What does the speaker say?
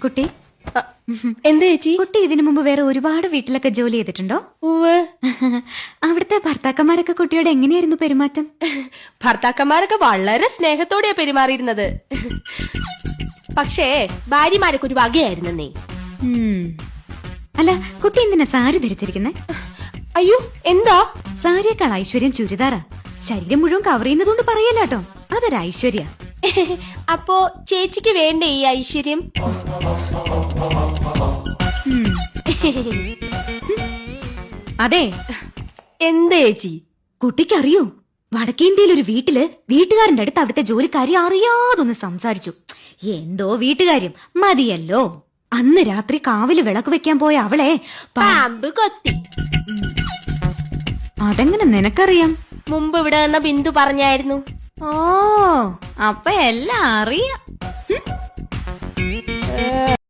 കുട്ടി എന്താ ചേച്ചി? കുട്ടി ഇതിനു മുമ്പ് വേറെ ഒരുപാട് വീട്ടിലൊക്കെ ജോലി ചെയ്തിട്ടുണ്ടോ? ഉവ്വ്. അവിടുത്തെ ഭർത്താക്കന്മാരൊക്കെ കുട്ടിയോട് എങ്ങനെയായിരുന്നു പെരുമാറ്റം? ഭർത്താക്കന്മാരൊക്കെ വളരെ സ്നേഹത്തോടെയാ പെരുമാറിയിരുന്നത്. പക്ഷേ ഭാര്യമാരൊക്കെ ഒരു വകയായിരുന്നേ. അല്ല, കുട്ടി എന്തിനാ സാരി ധരിച്ചിരിക്കുന്നേ? അയ്യോ, എന്താ? സാരിയേക്കാൾ ഐശ്വര്യം ചുരിദാറാ. ശരീരം മുഴുവൻ കവർ ചെയ്യുന്നതുകൊണ്ട് പറയല്ല കേട്ടോ, അതൊരു ഐശ്വര്യ. അപ്പോ ചേച്ചിക്ക് വേണ്ടേ ഈ ഐശ്വര്യം? അതെ. എന്താ ചേച്ചി? കുട്ടിക്കറിയോ, വടക്കേന്ത്യയിൽ ഒരു വീട്ടില് വീട്ടുകാരന്റെ അടുത്ത് അവിടുത്തെ ജോലിക്കാരി അറിയാതൊന്ന് സംസാരിച്ചു. എന്തോ വീട്ടുകാര്യം മതിയല്ലോ. അന്ന് രാത്രി കാവില് വിളക്ക് വെക്കാൻ പോയ അവളെ പാമ്പ് കൊത്തി. അതെങ്ങനെ നിനക്കറിയാം? മുമ്പ് ഇവിടെ നിന്ന ബിന്ദു പറഞ്ഞായിരുന്നു. ഓ, അപ്പൊ എല്ലാം അറിയാം.